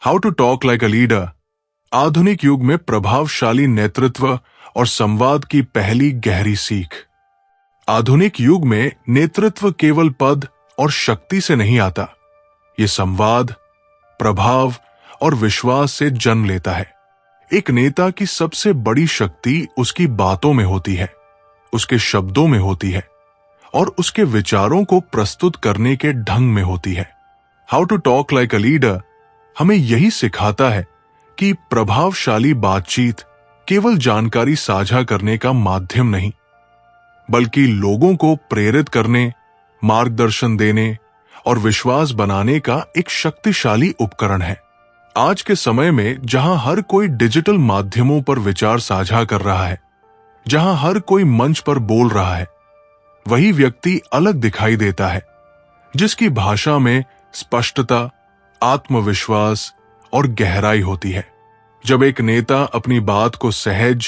How to talk like a leader. आधुनिक युग में प्रभावशाली नेतृत्व और संवाद की पहली गहरी सीख। आधुनिक युग में नेतृत्व केवल पद और शक्ति से नहीं आता, ये संवाद, प्रभाव और विश्वास से जन्म लेता है। एक नेता की सबसे बड़ी शक्ति उसकी बातों में होती है, उसके शब्दों में होती है और उसके विचारों को प्रस्तुत करने के ढंग में होती है। How to talk like a leader हमें यही सिखाता है कि प्रभावशाली बातचीत केवल जानकारी साझा करने का माध्यम नहीं, बल्कि लोगों को प्रेरित करने, मार्गदर्शन देने और विश्वास बनाने का एक शक्तिशाली उपकरण है। आज के समय में जहां हर कोई डिजिटल माध्यमों पर विचार साझा कर रहा है, जहां हर कोई मंच पर बोल रहा है, वही व्यक्ति अलग दिखाई देता है जिसकी भाषा में स्पष्टता, आत्मविश्वास और गहराई होती है। जब एक नेता अपनी बात को सहज,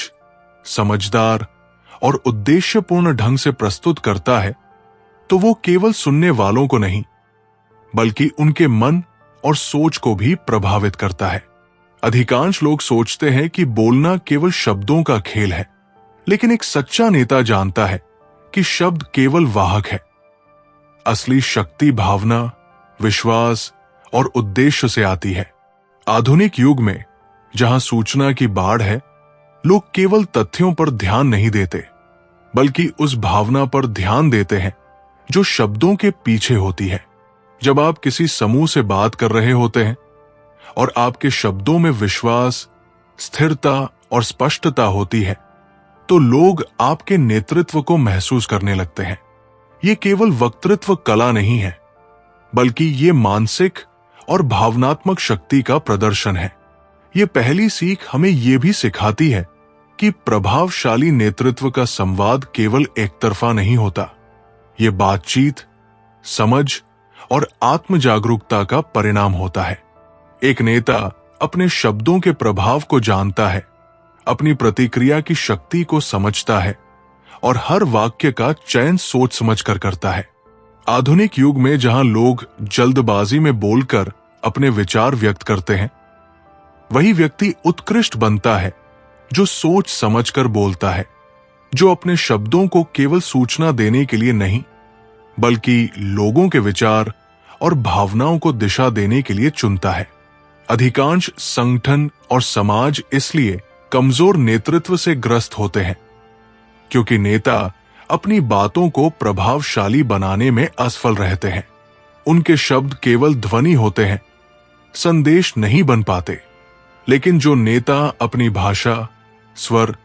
समझदार और उद्देश्यपूर्ण ढंग से प्रस्तुत करता है, तो वो केवल सुनने वालों को नहीं, बल्कि उनके मन और सोच को भी प्रभावित करता है। अधिकांश लोग सोचते हैं कि बोलना केवल शब्दों का खेल है, लेकिन एक सच्चा नेता जानता है कि शब्द केवल वाहक है। असली शक्ति भावना, विश्वास और उद्देश्य से आती है। आधुनिक युग में जहां सूचना की बाढ़ है, लोग केवल तथ्यों पर ध्यान नहीं देते, बल्कि उस भावना पर ध्यान देते हैं जो शब्दों के पीछे होती है। जब आप किसी समूह से बात कर रहे होते हैं और आपके शब्दों में विश्वास, स्थिरता और स्पष्टता होती है, तो लोग आपके नेतृत्व को महसूस करने लगते हैं। ये केवल वक्तृत्व कला नहीं है, बल्कि ये मानसिक और भावनात्मक शक्ति का प्रदर्शन है। ये पहली सीख हमें ये भी सिखाती है कि प्रभावशाली नेतृत्व का संवाद केवल एक तरफा नहीं होता। ये बातचीत, समझ और आत्म जागरूकता का परिणाम होता है। एक नेता अपने शब्दों के प्रभाव को जानता है, अपनी प्रतिक्रिया की शक्ति को समझता है और हर वाक्य का चयन सोच समझकर करता है। आधुनिक युग में जहां लोग जल्दबाजी में बोलकर अपने विचार व्यक्त करते हैं, वही व्यक्ति उत्कृष्ट बनता है जो सोच समझकर बोलता है, जो अपने शब्दों को केवल सूचना देने के लिए नहीं, बल्कि लोगों के विचार और भावनाओं को दिशा देने के लिए चुनता है। अधिकांश संगठन और समाज इसलिए कमजोर नेतृत्व से ग्रस्त होते हैं, क्योंकि नेता अपनी बातों को प्रभावशाली बनाने में असफल रहते हैं। उनके शब्द केवल ध्वनि होते हैं, संदेश नहीं बन पाते। लेकिन जो नेता अपनी भाषा, स्वर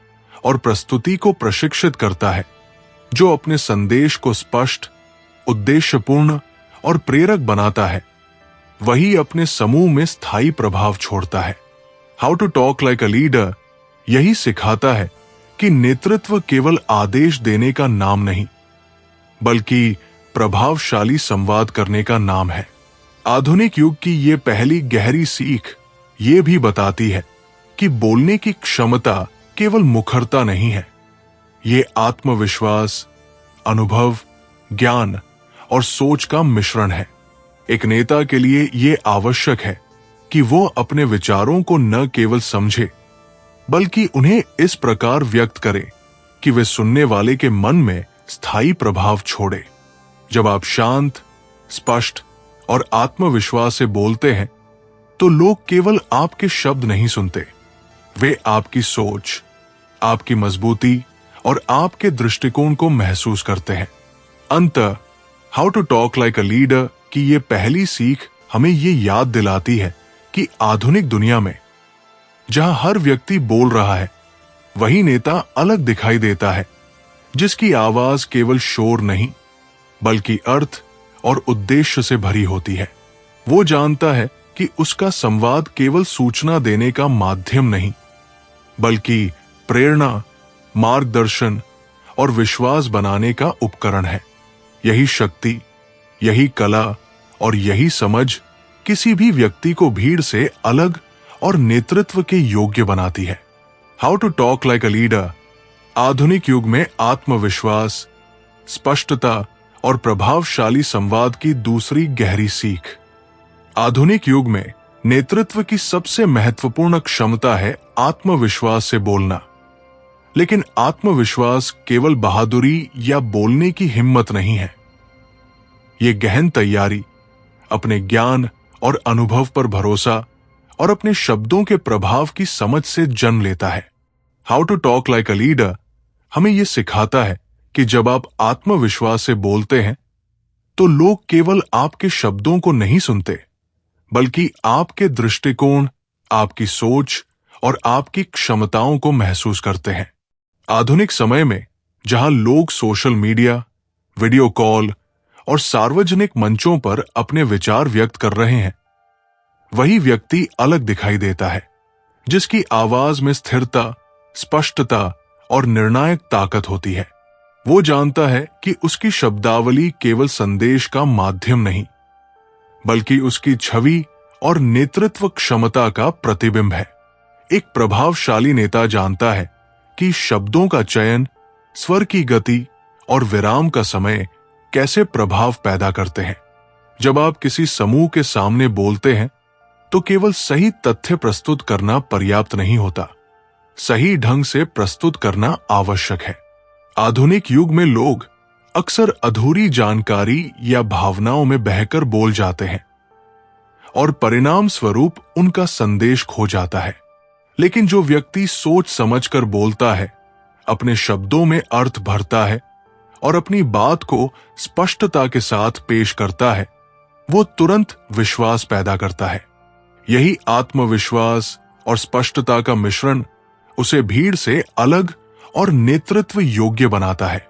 और प्रस्तुति को प्रशिक्षित करता है, जो अपने संदेश को स्पष्ट, उद्देश्यपूर्ण और प्रेरक बनाता है, वही अपने समूह में स्थायी प्रभाव छोड़ता है। How to talk like a leader यही सिखाता है कि नेतृत्व केवल आदेश देने का नाम नहीं, बल्कि प्रभावशाली संवाद करने का नाम है। आधुनिक युग की ये पहली गहरी सीख ये भी बताती है कि बोलने की क्षमता केवल मुखरता नहीं है, ये आत्मविश्वास, अनुभव, ज्ञान और सोच का मिश्रण है। एक नेता के लिए ये आवश्यक है कि वो अपने विचारों को न केवल समझे, बल्कि उन्हें इस प्रकार व्यक्त करे कि वे सुनने वाले के मन में स्थायी प्रभाव छोड़े। जब आप शांत, स्पष्ट और आत्मविश्वास से बोलते हैं, तो लोग केवल आपके शब्द नहीं सुनते, वे आपकी सोच, आपकी मजबूती और आपके दृष्टिकोण को महसूस करते हैं। अंततः how to talk like a leader की ये पहली सीख हमें ये याद दिलाती है कि आधुनिक दुनिया में जहां हर व्यक्ति बोल रहा है, वही नेता अलग दिखाई देता है, जिसकी आवाज केवल शोर नहीं, बल्कि अर्थ और उद्देश्य से भरी होती है। वो जानता है कि उसका संवाद केवल सूचना देने का माध्यम नहीं, बल्कि प्रेरणा, मार्गदर्शन और विश्वास बनाने का उपकरण है। यही शक्ति, यही कला और यही समझ किसी भी व्यक्ति को भीड़ से अलग और नेतृत्व के योग्य बनाती है। How to talk like a leader आधुनिक युग में आत्मविश्वास, स्पष्टता और प्रभावशाली संवाद की दूसरी गहरी सीख। आधुनिक युग में नेतृत्व की सबसे महत्वपूर्ण क्षमता है आत्मविश्वास से बोलना। लेकिन आत्मविश्वास केवल बहादुरी या बोलने की हिम्मत नहीं है। ये गहन तैयारी, अपने ज्ञान और अनुभव पर भरोसा और अपने शब्दों के प्रभाव की समझ से जन्म लेता है। How to talk like a leader हमें यह सिखाता है कि जब आप आत्मविश्वास से बोलते हैं तो लोग केवल आपके शब्दों को नहीं सुनते, बल्कि आपके दृष्टिकोण, आपकी सोच और आपकी क्षमताओं को महसूस करते हैं। आधुनिक समय में जहां लोग सोशल मीडिया, वीडियो कॉल और सार्वजनिक मंचों पर अपने विचार व्यक्त कर रहे हैं, वही व्यक्ति अलग दिखाई देता है जिसकी आवाज में स्थिरता, स्पष्टता और निर्णायक ताकत होती है। वो जानता है कि उसकी शब्दावली केवल संदेश का माध्यम नहीं, बल्कि उसकी छवि और नेतृत्व क्षमता का प्रतिबिंब है। एक प्रभावशाली नेता जानता है कि शब्दों का चयन, स्वर की गति और विराम का समय कैसे प्रभाव पैदा करते हैं। जब आप किसी समूह के सामने बोलते हैं तो केवल सही तथ्य प्रस्तुत करना पर्याप्त नहीं होता, सही ढंग से प्रस्तुत करना आवश्यक है। आधुनिक युग में लोग अक्सर अधूरी जानकारी या भावनाओं में बहकर बोल जाते हैं और परिणाम स्वरूप उनका संदेश खो जाता है। लेकिन जो व्यक्ति सोच समझकर बोलता है, अपने शब्दों में अर्थ भरता है और अपनी बात को स्पष्टता के साथ पेश करता है, वो तुरंत विश्वास पैदा करता है। यही आत्मविश्वास और स्पष्टता का मिश्रण उसे भीड़ से अलग और नेतृत्व योग्य बनाता है।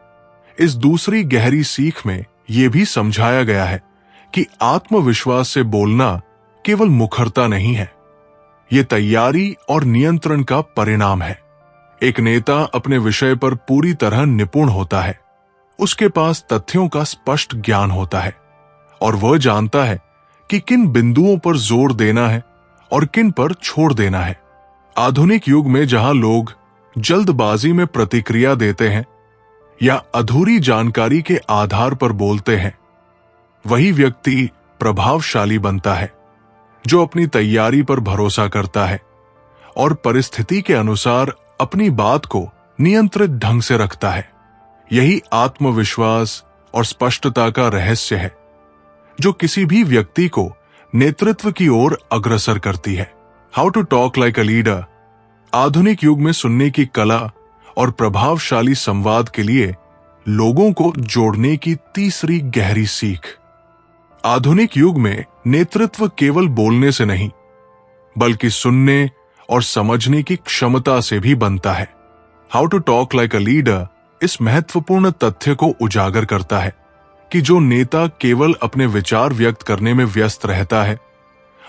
इस दूसरी गहरी सीख में यह भी समझाया गया है कि आत्मविश्वास से बोलना केवल मुखरता नहीं है, यह तैयारी और नियंत्रण का परिणाम है। एक नेता अपने विषय पर पूरी तरह निपुण होता है, उसके पास तथ्यों का स्पष्ट ज्ञान होता है और वह जानता है कि किन बिंदुओं पर जोर देना है और किन पर छोड़ देना है। आधुनिक युग में जहां लोग जल्दबाजी में प्रतिक्रिया देते हैं या अधूरी जानकारी के आधार पर बोलते हैं, वही व्यक्ति प्रभावशाली बनता है जो अपनी तैयारी पर भरोसा करता है और परिस्थिति के अनुसार अपनी बात को नियंत्रित ढंग से रखता है। यही आत्मविश्वास और स्पष्टता का रहस्य है जो किसी भी व्यक्ति को नेतृत्व की ओर अग्रसर करती है। How to talk like a leader आधुनिक युग में सुनने की कला और प्रभावशाली संवाद के लिए लोगों को जोड़ने की तीसरी गहरी सीख। आधुनिक युग में नेतृत्व केवल बोलने से नहीं, बल्कि सुनने और समझने की क्षमता से भी बनता है। How to talk like a leader इस महत्वपूर्ण तथ्य को उजागर करता है कि जो नेता केवल अपने विचार व्यक्त करने में व्यस्त रहता है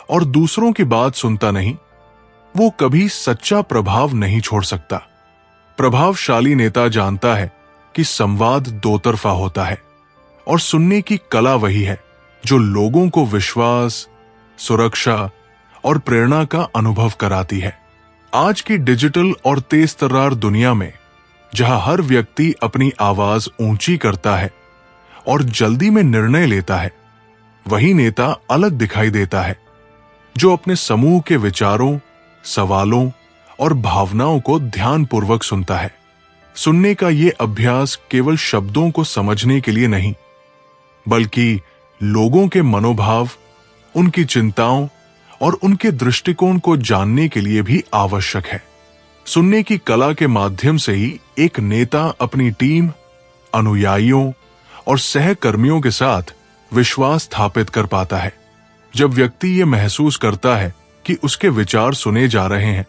और दूसरों की बात सुनता नहीं, वो कभी सच्चा प्रभाव नहीं छोड़ सकता। प्रभावशाली नेता जानता है कि संवाद दो तरफा होता है और सुनने की कला वही है जो लोगों को विश्वास, सुरक्षा और प्रेरणा का अनुभव कराती है। आज की डिजिटल और तेज तर्रार दुनिया में जहां हर व्यक्ति अपनी आवाज ऊंची करता है और जल्दी में निर्णय लेता है, वही नेता अलग दिखाई देता है जो अपने समूह के विचारों, सवालों और भावनाओं को ध्यानपूर्वक सुनता है। सुनने का ये अभ्यास केवल शब्दों को समझने के लिए नहीं, बल्कि लोगों के मनोभाव, उनकी चिंताओं और उनके दृष्टिकोण को जानने के लिए भी आवश्यक है। सुनने की कला के माध्यम से ही एक नेता अपनी टीम, अनुयायियों और सहकर्मियों के साथ विश्वास स्थापित कर पाता है। जब व्यक्ति ये महसूस करता है कि उसके विचार सुने जा रहे हैं,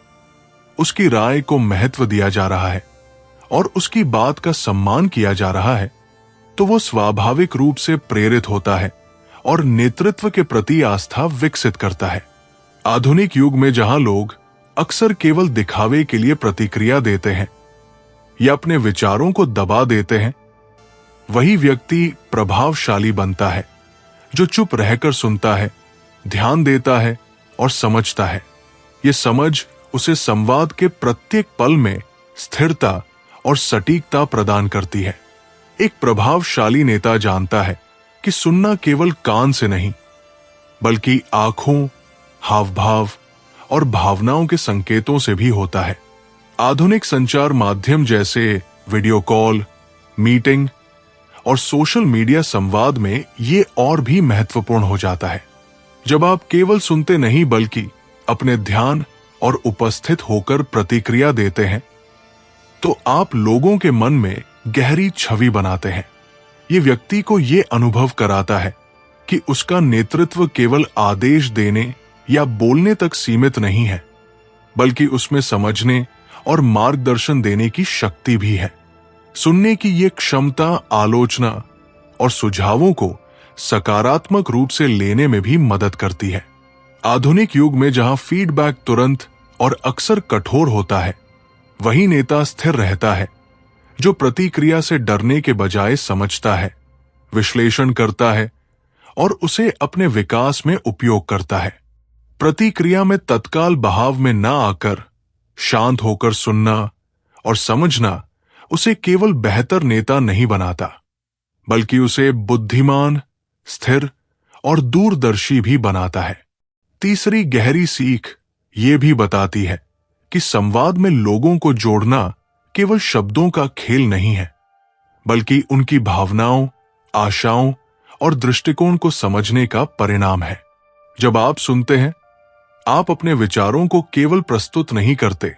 उसकी राय को महत्व दिया जा रहा है और उसकी बात का सम्मान किया जा रहा है, तो वो स्वाभाविक रूप से प्रेरित होता है और नेतृत्व के प्रति आस्था विकसित करता है। आधुनिक युग में जहां लोग अक्सर केवल दिखावे के लिए प्रतिक्रिया देते हैं या अपने विचारों को दबा देते हैं, वही व्यक्ति प्रभावशाली बनता है जो चुप रहकर सुनता है, ध्यान देता है और समझता है। ये समझ उसे संवाद के प्रत्येक पल में स्थिरता और सटीकता प्रदान करती है। एक प्रभावशाली नेता जानता है कि सुनना केवल कान से नहीं, बल्कि आंखों, हाव भाव और भावनाओं के संकेतों से भी होता है। आधुनिक संचार माध्यम जैसे वीडियो कॉल, मीटिंग और सोशल मीडिया संवाद में ये और भी महत्वपूर्ण हो जाता है। जब आप केवल सुनते नहीं बल्कि अपने ध्यान और उपस्थित होकर प्रतिक्रिया देते हैं, तो आप लोगों के मन में गहरी छवि बनाते हैं। ये व्यक्ति को ये अनुभव कराता है कि उसका नेतृत्व केवल आदेश देने या बोलने तक सीमित नहीं है, बल्कि उसमें समझने और मार्गदर्शन देने की शक्ति भी है। सुनने की ये क्षमता आलोचना और सुझावों को सकारात्मक रूप से लेने में भी मदद करती है। आधुनिक युग में जहां फीडबैक तुरंत और अक्सर कठोर होता है, वही नेता स्थिर रहता है जो प्रतिक्रिया से डरने के बजाय समझता है, विश्लेषण करता है और उसे अपने विकास में उपयोग करता है। प्रतिक्रिया में तत्काल बहाव में ना आकर शांत होकर सुनना और समझना उसे केवल बेहतर नेता नहीं बनाता, बल्कि उसे बुद्धिमान, स्थिर और दूरदर्शी भी बनाता है। तीसरी गहरी सीख ये भी बताती है कि संवाद में लोगों को जोड़ना केवल शब्दों का खेल नहीं है, बल्कि उनकी भावनाओं, आशाओं और दृष्टिकोण को समझने का परिणाम है। जब आप सुनते हैं, आप अपने विचारों को केवल प्रस्तुत नहीं करते,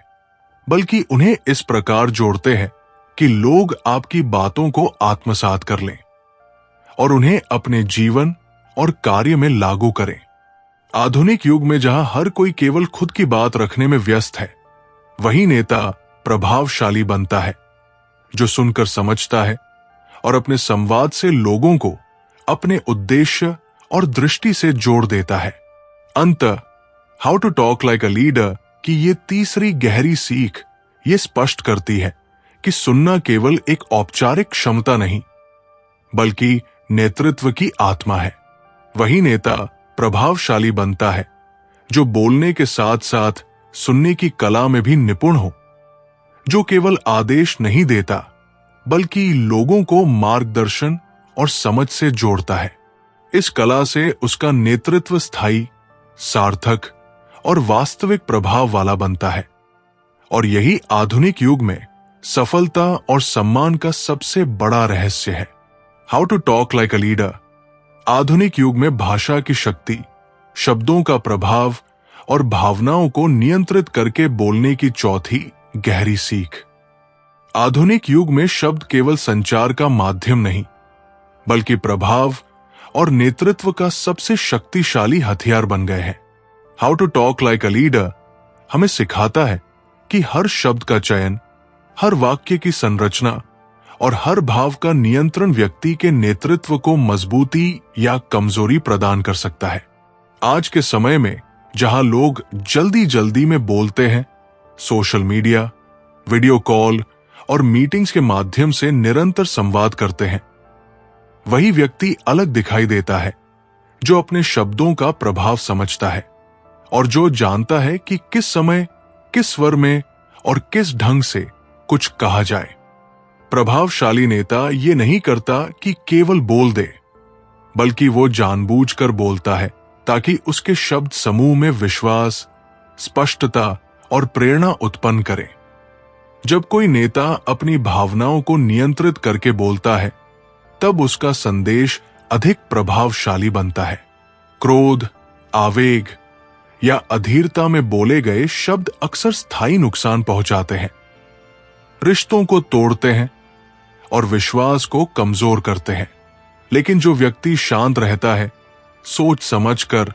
बल्कि उन्हें इस प्रकार जोड़ते हैं कि लोग आपकी बातों को आत्मसात कर लें और उन्हें अपने जीवन और कार्य में लागू करें। आधुनिक युग में जहां हर कोई केवल खुद की बात रखने में व्यस्त है, वही नेता प्रभावशाली बनता है जो सुनकर समझता है और अपने संवाद से लोगों को अपने उद्देश्य और दृष्टि से जोड़ देता है। अंततः how to talk like a leader की ये तीसरी गहरी सीख ये स्पष्ट करती है कि सुनना केवल एक औपचारिक क्षमता नहीं, बल्कि नेतृत्व की आत्मा है। वही नेता प्रभावशाली बनता है जो बोलने के साथ साथ सुनने की कला में भी निपुण हो, जो केवल आदेश नहीं देता बल्कि लोगों को मार्गदर्शन और समझ से जोड़ता है। इस कला से उसका नेतृत्व स्थायी, सार्थक और वास्तविक प्रभाव वाला बनता है। और यही आधुनिक युग में सफलता और सम्मान का सबसे बड़ा रहस्य है। How to talk like a leader. आधुनिक युग में भाषा की शक्ति, शब्दों का प्रभाव और भावनाओं को नियंत्रित करके बोलने की चौथी गहरी सीख। आधुनिक युग में शब्द केवल संचार का माध्यम नहीं, बल्कि प्रभाव और नेतृत्व का सबसे शक्तिशाली हथियार बन गए हैं। How to talk like a leader हमें सिखाता है कि हर शब्द का चयन, हर वाक्य की संरचना और हर भाव का नियंत्रण व्यक्ति के नेतृत्व को मजबूती या कमजोरी प्रदान कर सकता है। आज के समय में जहां लोग जल्दी जल्दी में बोलते हैं, सोशल मीडिया, वीडियो कॉल और मीटिंग्स के माध्यम से निरंतर संवाद करते हैं, वही व्यक्ति अलग दिखाई देता है जो अपने शब्दों का प्रभाव समझता है और जो जानता है कि किस समय, किस स्वर में और किस ढंग से कुछ कहा जाए। प्रभावशाली नेता ये नहीं करता कि केवल बोल दे, बल्कि वो जानबूझकर बोलता है ताकि उसके शब्द समूह में विश्वास, स्पष्टता और प्रेरणा उत्पन्न करें। जब कोई नेता अपनी भावनाओं को नियंत्रित करके बोलता है, तब उसका संदेश अधिक प्रभावशाली बनता है। क्रोध, आवेग या अधीरता में बोले गए शब्द अक्सर स्थायी नुकसान पहुंचाते हैं, रिश्तों को तोड़ते हैं और विश्वास को कमजोर करते हैं। लेकिन जो व्यक्ति शांत रहता है, सोच समझकर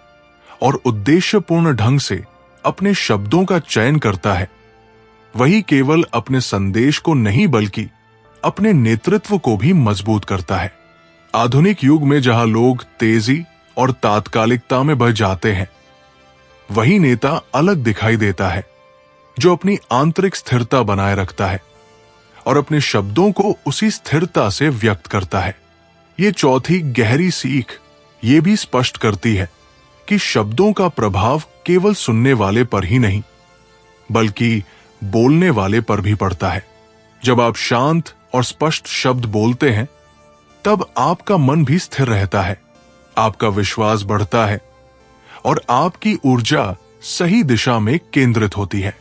और उद्देश्यपूर्ण ढंग से अपने शब्दों का चयन करता है, वही केवल अपने संदेश को नहीं बल्कि अपने नेतृत्व को भी मजबूत करता है। आधुनिक युग में जहां लोग तेजी और तात्कालिकता में बह जाते हैं, वही नेता अलग दिखाई देता है जो अपनी आंतरिक स्थिरता बनाए रखता है और अपने शब्दों को उसी स्थिरता से व्यक्त करता है। ये चौथी गहरी सीख ये भी स्पष्ट करती है कि शब्दों का प्रभाव केवल सुनने वाले पर ही नहीं, बल्कि बोलने वाले पर भी पड़ता है। जब आप शांत और स्पष्ट शब्द बोलते हैं, तब आपका मन भी स्थिर रहता है, आपका विश्वास बढ़ता है और आपकी ऊर्जा सही दिशा में केंद्रित होती है।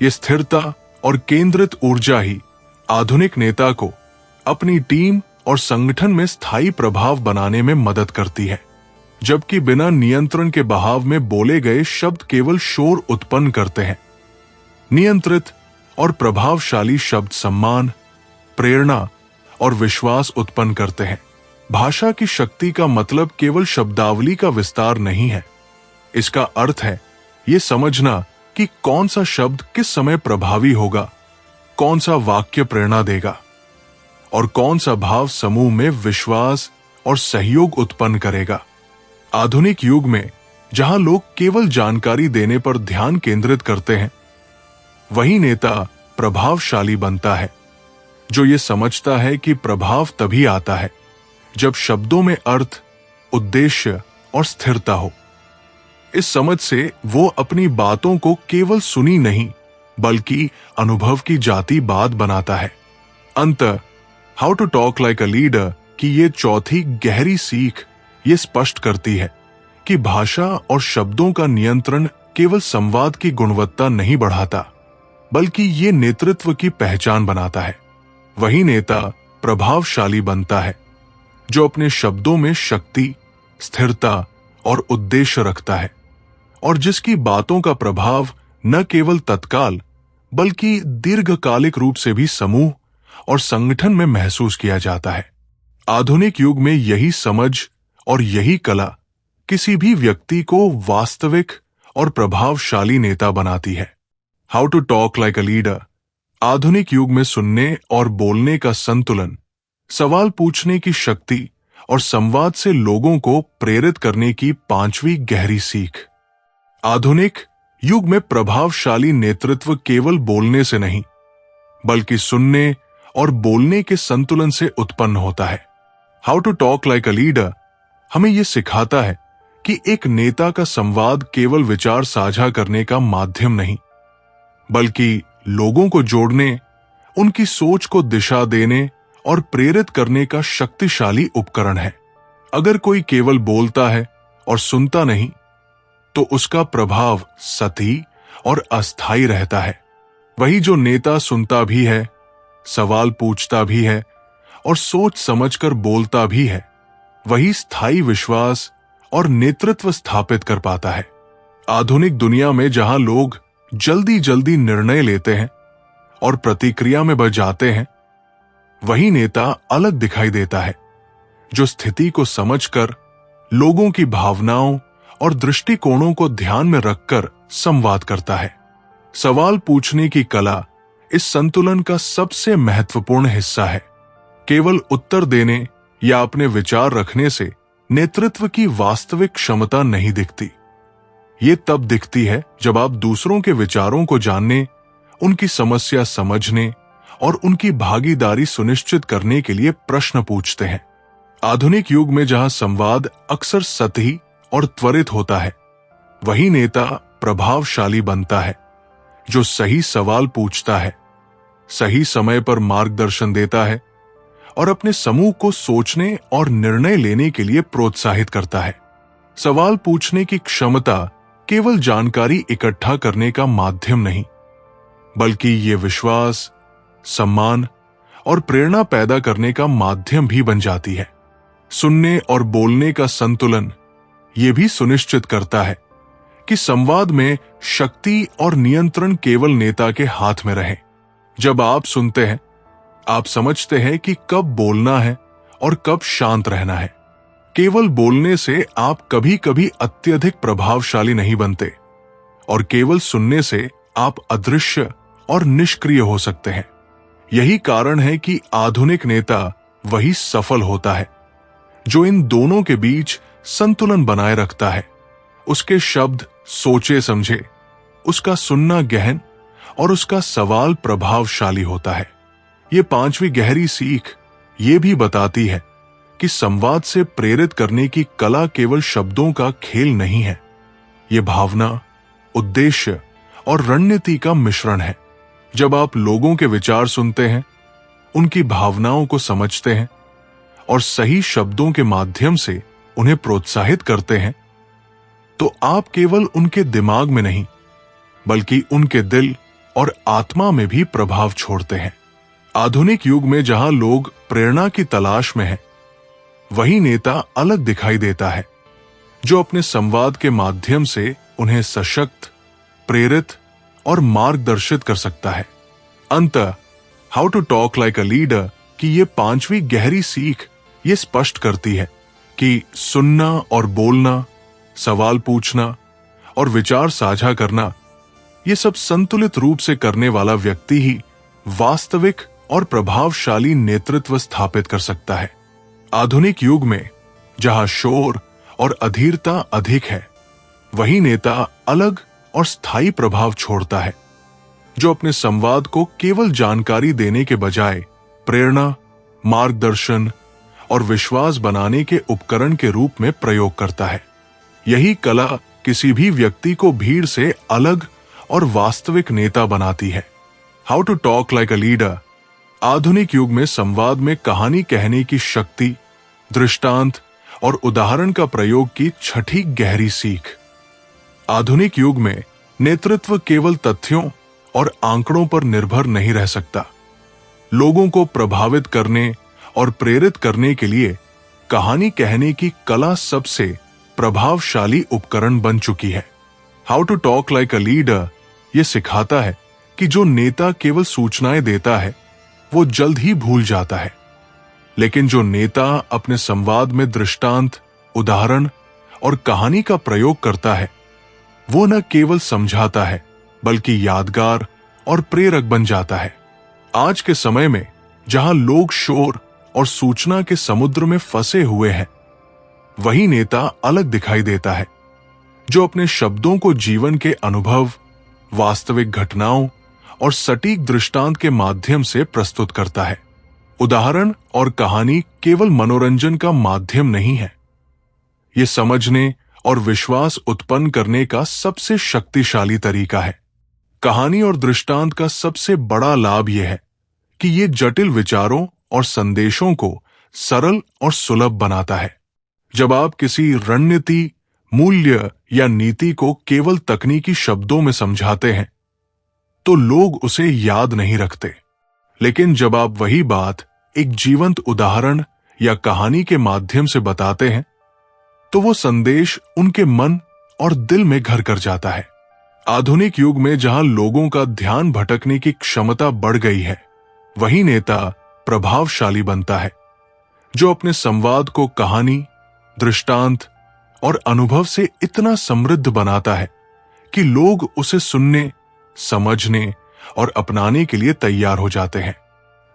ये स्थिरता और केंद्रित ऊर्जा ही आधुनिक नेता को अपनी टीम और संगठन में स्थायी प्रभाव बनाने में मदद करती है, जबकि बिना नियंत्रण के बहाव में बोले गए शब्द केवल शोर उत्पन्न करते हैं। नियंत्रित और प्रभावशाली शब्द सम्मान, प्रेरणा और विश्वास उत्पन्न करते हैं। भाषा की शक्ति का मतलब केवल शब्दावली का विस्तार नहीं है। इसका अर्थ है ये समझना कि कौन सा शब्द किस समय प्रभावी होगा, कौन सा वाक्य प्रेरणा देगा और कौन सा भाव समूह में विश्वास और सहयोग उत्पन्न करेगा। आधुनिक युग में जहां लोग केवल जानकारी देने पर ध्यान केंद्रित करते हैं, वही नेता प्रभावशाली बनता है जो ये समझता है कि प्रभाव तभी आता है जब शब्दों में अर्थ, उद्देश्य और स्थिरता हो। इस समझ से वो अपनी बातों को केवल सुनी नहीं बल्कि अनुभव की जाती बात बनाता है। अंततः how to talk like a leader की ये चौथी गहरी सीख ये स्पष्ट करती है कि भाषा और शब्दों का नियंत्रण केवल संवाद की गुणवत्ता नहीं बढ़ाता, बल्कि ये नेतृत्व की पहचान बनाता है। वही नेता प्रभावशाली बनता है जो अपने शब्दों में शक्ति, स्थिरता और उद्देश्य रखता है और जिसकी बातों का प्रभाव न केवल तत्काल बल्कि दीर्घकालिक रूप से भी समूह और संगठन में महसूस किया जाता है। आधुनिक युग में यही समझ और यही कला किसी भी व्यक्ति को वास्तविक और प्रभावशाली नेता बनाती है। How to talk like a leader आधुनिक युग में सुनने और बोलने का संतुलन, सवाल पूछने की शक्ति और संवाद से लोगों को प्रेरित करने की पांचवी गहरी सीख। आधुनिक युग में प्रभावशाली नेतृत्व केवल बोलने से नहीं बल्कि सुनने और बोलने के संतुलन से उत्पन्न होता है। How to talk like a leader हमें यह सिखाता है कि एक नेता का संवाद केवल विचार साझा करने का माध्यम नहीं बल्कि लोगों को जोड़ने, उनकी सोच को दिशा देने और प्रेरित करने का शक्तिशाली उपकरण है। अगर कोई केवल बोलता है और सुनता नहीं तो उसका प्रभाव सतही और अस्थायी रहता है। वही जो नेता सुनता भी है, सवाल पूछता भी है और सोच समझकर बोलता भी है, वही स्थायी विश्वास और नेतृत्व स्थापित कर पाता है। आधुनिक दुनिया में जहां लोग जल्दी जल्दी निर्णय लेते हैं और प्रतिक्रिया में बच जाते हैं, वही नेता अलग दिखाई देता है जो स्थिति को समझकर लोगों की भावनाओं और दृष्टिकोणों को ध्यान में रखकर संवाद करता है। सवाल पूछने की कला इस संतुलन का सबसे महत्वपूर्ण हिस्सा है। केवल उत्तर देने या अपने विचार रखने से नेतृत्व की वास्तविक क्षमता नहीं दिखती। ये तब दिखती है जब आप दूसरों के विचारों को जानने, उनकी समस्या समझने और उनकी भागीदारी सुनिश्चित करने के लिए प्रश्न पूछते हैं। आधुनिक युग में जहां संवाद अक्सर सतही और त्वरित होता है, वही नेता प्रभावशाली बनता है जो सही सवाल पूछता है, सही समय पर मार्गदर्शन देता है और अपने समूह को सोचने और निर्णय लेने के लिए प्रोत्साहित करता है। सवाल पूछने की क्षमता केवल जानकारी इकट्ठा करने का माध्यम नहीं बल्कि ये विश्वास, सम्मान और प्रेरणा पैदा करने का माध्यम भी बन जाती है। सुनने और बोलने का संतुलन ये भी सुनिश्चित करता है कि संवाद में शक्ति और नियंत्रण केवल नेता के हाथ में रहे। जब आप सुनते हैं, आप समझते हैं कि कब बोलना है और कब शांत रहना है। केवल बोलने से आप कभी कभी अत्यधिक प्रभावशाली नहीं बनते और केवल सुनने से आप अदृश्य और निष्क्रिय हो सकते हैं। यही कारण है कि आधुनिक नेता वही सफल होता है जो इन दोनों के बीच संतुलन बनाए रखता है। उसके शब्द सोचे समझे, उसका सुनना गहन और उसका सवाल प्रभावशाली होता है। ये पांचवी गहरी सीख ये भी बताती है कि संवाद से प्रेरित करने की कला केवल शब्दों का खेल नहीं है। ये भावना, उद्देश्य और रणनीति का मिश्रण है। जब आप लोगों के विचार सुनते हैं, उनकी भावनाओं को समझते हैं और सही शब्दों के माध्यम से उन्हें प्रोत्साहित करते हैं, तो आप केवल उनके दिमाग में नहीं बल्कि उनके दिल और आत्मा में भी प्रभाव छोड़ते हैं। आधुनिक युग में जहां लोग प्रेरणा की तलाश में हैं, वही नेता अलग दिखाई देता है जो अपने संवाद के माध्यम से उन्हें सशक्त, प्रेरित और मार्गदर्शित कर सकता है। अंततः how to talk like a leader की ये 5वीं गहरी सीख ये स्पष्ट करती है कि सुनना और बोलना, सवाल पूछना और विचार साझा करना, ये सब संतुलित रूप से करने वाला व्यक्ति ही वास्तविक और प्रभावशाली नेतृत्व स्थापित कर सकता है। आधुनिक युग में जहां शोर और अधीरता अधिक है, वही नेता अलग और स्थायी प्रभाव छोड़ता है जो अपने संवाद को केवल जानकारी देने के बजाय प्रेरणा, मार्गदर्शन और विश्वास बनाने के उपकरण के रूप में प्रयोग करता है। यही कला किसी भी व्यक्ति को भीड़ से अलग और वास्तविक नेता बनाती है। How to talk like a leader आधुनिक युग में संवाद में कहानी कहने की शक्ति, दृष्टांत और उदाहरण का प्रयोग की 6ठी गहरी सीख। आधुनिक युग में नेतृत्व केवल तथ्यों और आंकड़ों पर निर्भर नहीं रह सकता। लोगों को प्रभावित करने और प्रेरित करने के लिए कहानी कहने की कला सबसे प्रभावशाली उपकरण बन चुकी है। How to talk like a leader ये सिखाता है कि जो नेता केवल सूचनाएं देता है वो जल्द ही भूल जाता है, लेकिन जो नेता अपने संवाद में दृष्टांत, उदाहरण और कहानी का प्रयोग करता है, वो न केवल समझाता है बल्कि यादगार और प्रेरक बन जाता है। आज के समय में जहां लोग शोर और सूचना के समुद्र में फंसे हुए हैं, वही नेता अलग दिखाई देता है जो अपने शब्दों को जीवन के अनुभव, वास्तविक घटनाओं और सटीक दृष्टांत के माध्यम से प्रस्तुत करता है। उदाहरण और कहानी केवल मनोरंजन का माध्यम नहीं है, ये समझने और विश्वास उत्पन्न करने का सबसे शक्तिशाली तरीका है। कहानी और दृष्टांत का सबसे बड़ा लाभ यह है कि ये जटिल विचारों और संदेशों को सरल और सुलभ बनाता है। जब आप किसी रणनीति, मूल्य या नीति को केवल तकनीकी शब्दों में समझाते हैं, तो लोग उसे याद नहीं रखते। लेकिन जब आप वही बात एक जीवंत उदाहरण या कहानी के माध्यम से बताते हैं, तो वो संदेश उनके मन और दिल में घर कर जाता है। आधुनिक युग में जहां लोगों का ध्यान भटकने की क्षमता बढ़ गई है, वही नेता प्रभावशाली बनता है जो अपने संवाद को कहानी, दृष्टांत और अनुभव से इतना समृद्ध बनाता है कि लोग उसे सुनने, समझने और अपनाने के लिए तैयार हो जाते हैं।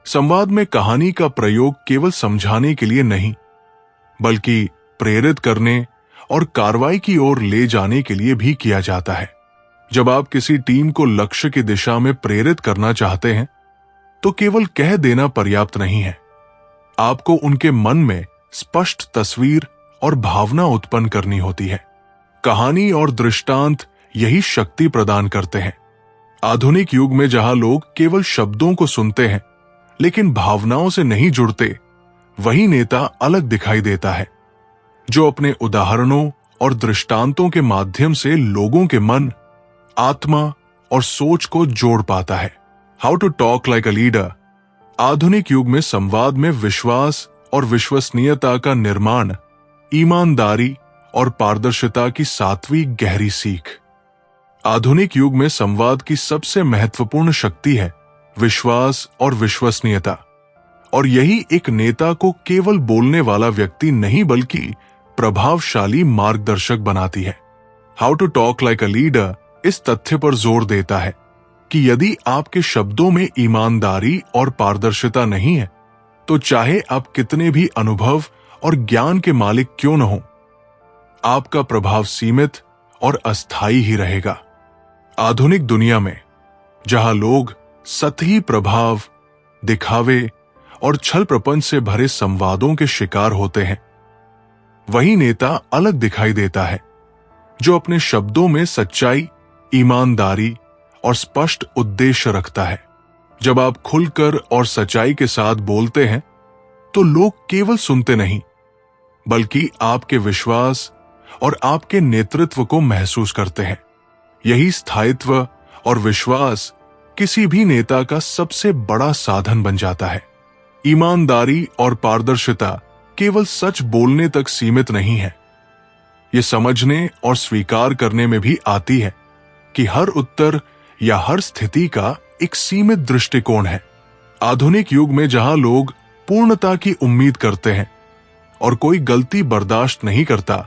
संवाद में कहानी का प्रयोग केवल समझाने के लिए नहीं, बल्कि प्रेरित करने और कार्रवाई की ओर ले जाने के लिए भी किया जाता है। जब आप किसी टीम को लक्ष्य की दिशा में प्रेरित करना चाहते हैं, तो केवल कह देना पर्याप्त नहीं है। आपको उनके मन में स्पष्ट तस्वीर और भावना उत्पन्न करनी होती है। कहानी और दृष्टांत यही शक्ति प्रदान करते हैं। आधुनिक युग में जहां लोग केवल शब्दों को सुनते हैं लेकिन भावनाओं से नहीं जुड़ते, वही नेता अलग दिखाई देता है जो अपने उदाहरणों और दृष्टांतों के माध्यम से लोगों के मन, आत्मा और सोच को जोड़ पाता है। How to talk like a leader आधुनिक युग में संवाद में विश्वास और विश्वसनीयता का निर्माण, ईमानदारी और पारदर्शिता की 7वीं गहरी सीख। आधुनिक युग में संवाद की सबसे महत्वपूर्ण शक्ति है विश्वास और विश्वसनीयता, और यही एक नेता को केवल बोलने वाला व्यक्ति नहीं बल्कि प्रभावशाली मार्गदर्शक बनाती है। How to talk like a leader इस तथ्य पर जोर देता है कि यदि आपके शब्दों में ईमानदारी और पारदर्शिता नहीं है, तो चाहे आप कितने भी अनुभव और ज्ञान के मालिक क्यों न हो, आपका प्रभाव सीमित और अस्थायी ही रहेगा। आधुनिक दुनिया में जहां लोग सतही प्रभाव, दिखावे और छल प्रपंच से भरे संवादों के शिकार होते हैं, वही नेता अलग दिखाई देता है जो अपने शब्दों में सच्चाई, ईमानदारी और स्पष्ट उद्देश्य रखता है। जब आप खुलकर और सच्चाई के साथ बोलते हैं, तो लोग केवल सुनते नहीं बल्कि आपके विश्वास और आपके नेतृत्व को महसूस करते हैं। यही स्थायित्व और विश्वास किसी भी नेता का सबसे बड़ा साधन बन जाता है। ईमानदारी और पारदर्शिता केवल सच बोलने तक सीमित नहीं है, ये समझने और स्वीकार करने में भी आती है कि हर उत्तर या हर स्थिति का एक सीमित दृष्टिकोण है। आधुनिक युग में जहां लोग पूर्णता की उम्मीद करते हैं और कोई गलती बर्दाश्त नहीं करता,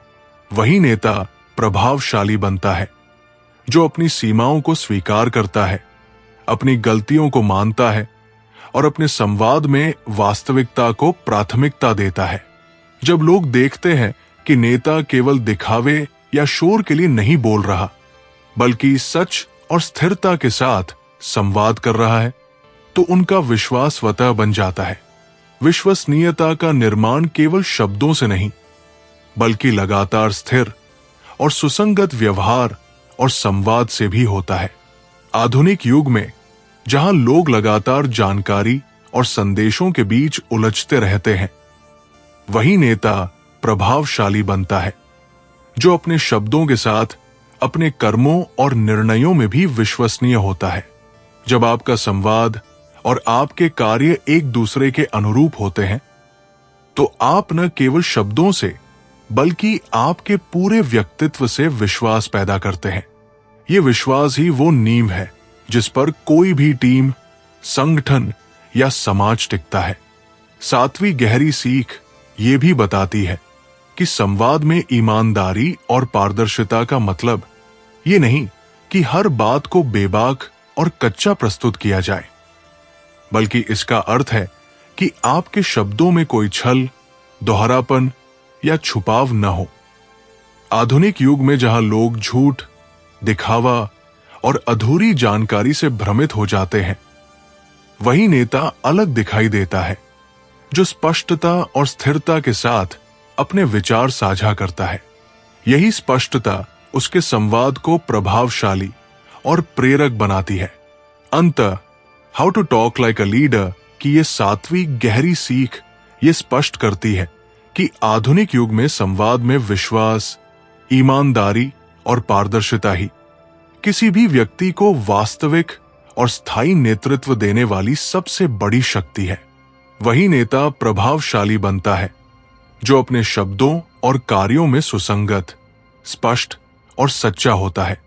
वही नेता प्रभावशाली बनता है जो अपनी सीमाओं को स्वीकार करता है, अपनी गलतियों को मानता है और अपने संवाद में वास्तविकता को प्राथमिकता देता है। जब लोग देखते हैं कि नेता केवल दिखावे या शोर के लिए नहीं बोल रहा, बल्कि सच और स्थिरता के साथ संवाद कर रहा है, तो उनका विश्वास स्वतः बन जाता है। विश्वसनीयता का निर्माण केवल शब्दों से नहीं, बल्कि लगातार स्थिर और सुसंगत व्यवहार और संवाद से भी होता है। आधुनिक युग में जहां लोग लगातार जानकारी और संदेशों के बीच उलझते रहते हैं, वही नेता प्रभावशाली बनता है जो अपने शब्दों के साथ अपने कर्मों और निर्णयों में भी विश्वसनीय होता है। जब आपका संवाद और आपके कार्य एक दूसरे के अनुरूप होते हैं, तो आप न केवल शब्दों से बल्कि आपके पूरे व्यक्तित्व से विश्वास पैदा करते हैं। ये विश्वास ही वो नींव है जिस पर कोई भी टीम, संगठन या समाज टिकता है। सातवीं गहरी सीख ये भी बताती है कि संवाद में ईमानदारी और पारदर्शिता का मतलब ये नहीं कि हर बात को बेबाक और कच्चा प्रस्तुत किया जाए, बल्कि इसका अर्थ है कि आपके शब्दों में कोई छल, दोहरापन या छुपाव न हो। आधुनिक युग में जहां लोग झूठ, दिखावा और अधूरी जानकारी से भ्रमित हो जाते हैं, वही नेता अलग दिखाई देता है जो स्पष्टता और स्थिरता के साथ अपने विचार साझा करता है। यही स्पष्टता उसके संवाद को प्रभावशाली और प्रेरक बनाती है। अंततः how to talk like a leader की ये सातवीं गहरी सीख ये स्पष्ट करती है कि आधुनिक युग में संवाद में विश्वास, ईमानदारी और पारदर्शिता ही किसी भी व्यक्ति को वास्तविक और स्थायी नेतृत्व देने वाली सबसे बड़ी शक्ति है। वही नेता प्रभावशाली बनता है जो अपने शब्दों और कार्यों में सुसंगत, स्पष्ट और सच्चा होता है,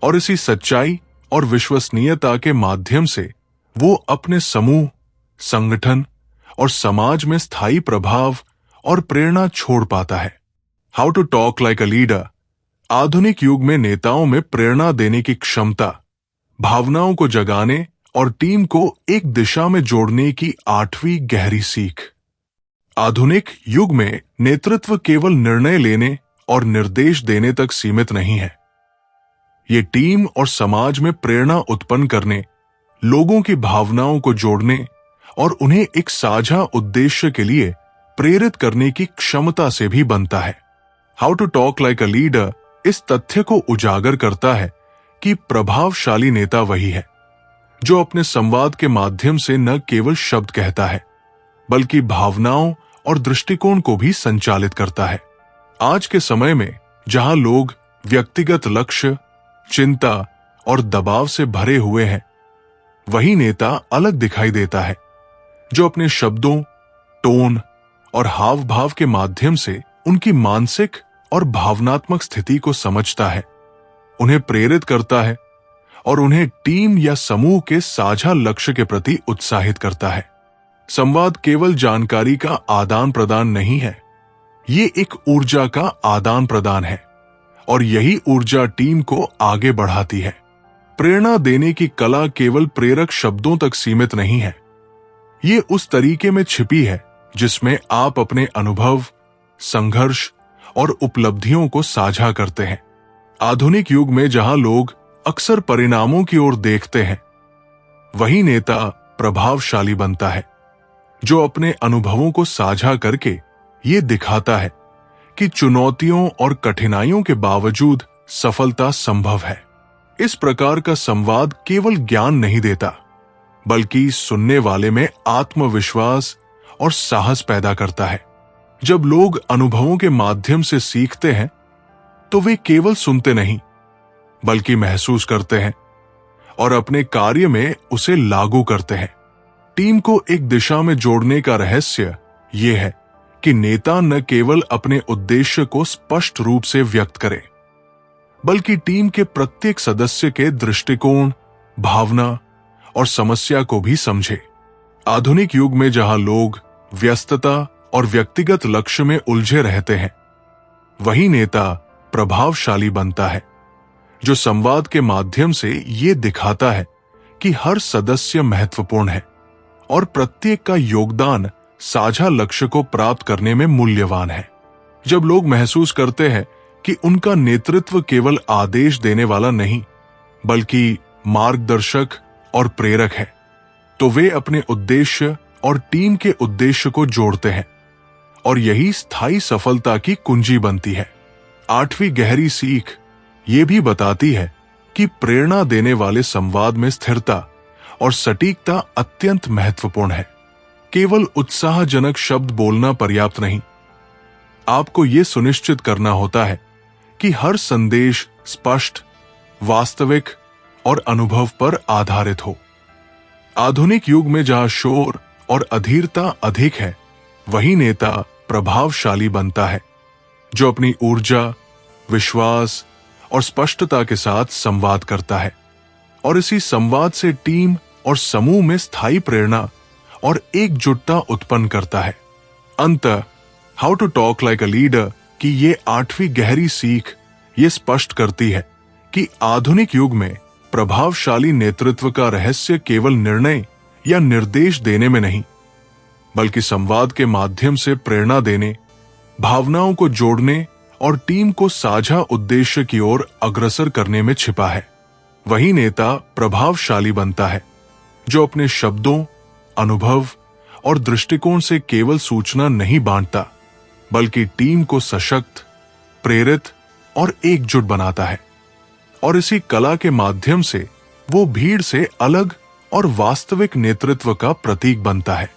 और इसी सच्चाई और विश्वसनीयता के माध्यम से वो अपने समूह, संगठन और समाज में स्थायी प्रभाव और प्रेरणा छोड़ पाता है। How to talk like a leader आधुनिक युग में नेताओं में प्रेरणा देने की क्षमता, भावनाओं को जगाने और टीम को एक दिशा में जोड़ने की आठवीं गहरी सीख। आधुनिक युग में नेतृत्व केवल निर्णय लेने और निर्देश देने तक सीमित नहीं है। ये टीम और समाज में प्रेरणा उत्पन्न करने, लोगों की भावनाओं को जोड़ने और उन्हें एक साझा उद्देश्य के लिए प्रेरित करने की क्षमता से भी बनता है। How to talk like a leader इस तथ्य को उजागर करता है कि प्रभावशाली नेता वही है जो अपने संवाद के माध्यम से न केवल शब्द कहता है, बल्कि भावनाओं और दृष्टिकोण को भी संचालित करता है। आज के समय में जहां लोग व्यक्तिगत लक्ष्य, चिंता और दबाव से भरे हुए हैं, वही नेता अलग दिखाई देता है जो अपने शब्दों, टोन और हाव भाव के माध्यम से उनकी मानसिक और भावनात्मक स्थिति को समझता है, उन्हें प्रेरित करता है और उन्हें टीम या समूह के साझा लक्ष्य के प्रति उत्साहित करता है। संवाद केवल जानकारी का आदान प्रदान नहीं है, ये एक ऊर्जा का आदान प्रदान है और यही ऊर्जा टीम को आगे बढ़ाती है। प्रेरणा देने की कला केवल प्रेरक शब्दों तक सीमित नहीं है, ये उस तरीके में छिपी है जिसमें आप अपने अनुभव, संघर्ष और उपलब्धियों को साझा करते हैं। आधुनिक युग में जहां लोग अक्सर परिणामों की ओर देखते हैं, वही नेता प्रभावशाली बनता है जो अपने अनुभवों को साझा करके ये दिखाता है कि चुनौतियों और कठिनाइयों के बावजूद सफलता संभव है। इस प्रकार का संवाद केवल ज्ञान नहीं देता, बल्कि सुनने वाले में आत्मविश्वास और साहस पैदा करता है। जब लोग अनुभवों के माध्यम से सीखते हैं, तो वे केवल सुनते नहीं बल्कि महसूस करते हैं और अपने कार्य में उसे लागू करते हैं। टीम को एक दिशा में जोड़ने का रहस्य यह है कि नेता न केवल अपने उद्देश्य को स्पष्ट रूप से व्यक्त करे, बल्कि टीम के प्रत्येक सदस्य के दृष्टिकोण, भावना और समस्या को भी समझे। आधुनिक युग में जहां लोग व्यस्तता और व्यक्तिगत लक्ष्य में उलझे रहते हैं, वही नेता प्रभावशाली बनता है जो संवाद के माध्यम से ये दिखाता है कि हर सदस्य महत्वपूर्ण है और प्रत्येक का योगदान साझा लक्ष्य को प्राप्त करने में मूल्यवान है। जब लोग महसूस करते हैं कि उनका नेतृत्व केवल आदेश देने वाला नहीं बल्कि मार्गदर्शक और प्रेरक है, तो वे अपने उद्देश्य और टीम के उद्देश्य को जोड़ते हैं और यही स्थायी सफलता की कुंजी बनती है। 8वीं गहरी सीख ये भी बताती है कि प्रेरणा देने वाले संवाद में स्थिरता और सटीकता अत्यंत महत्वपूर्ण है। केवल उत्साहजनक शब्द बोलना पर्याप्त नहीं, आपको यह सुनिश्चित करना होता है कि हर संदेश स्पष्ट, वास्तविक और अनुभव पर आधारित हो। आधुनिक युग में जहां शोर और अधीरता अधिक है, वही नेता प्रभावशाली बनता है जो अपनी ऊर्जा, विश्वास और स्पष्टता के साथ संवाद करता है और इसी संवाद से टीम और समूह में स्थायी प्रेरणा और एकजुटता उत्पन्न करता है। अंततः how to talk like a leader की ये 8वीं गहरी सीख ये स्पष्ट करती है कि आधुनिक युग में प्रभावशाली नेतृत्व का रहस्य केवल निर्णय या निर्देश देने में नहीं, बल्कि संवाद के माध्यम से प्रेरणा देने, भावनाओं को जोड़ने और टीम को साझा उद्देश्य की ओर अग्रसर करने में छिपा है। वही नेता प्रभावशाली बनता है जो अपने शब्दों, अनुभव और दृष्टिकोण से केवल सूचना नहीं बांटता, बल्कि टीम को सशक्त, प्रेरित और एकजुट बनाता है और इसी कला के माध्यम से वो भीड़ से अलग और वास्तविक नेतृत्व का प्रतीक बनता है।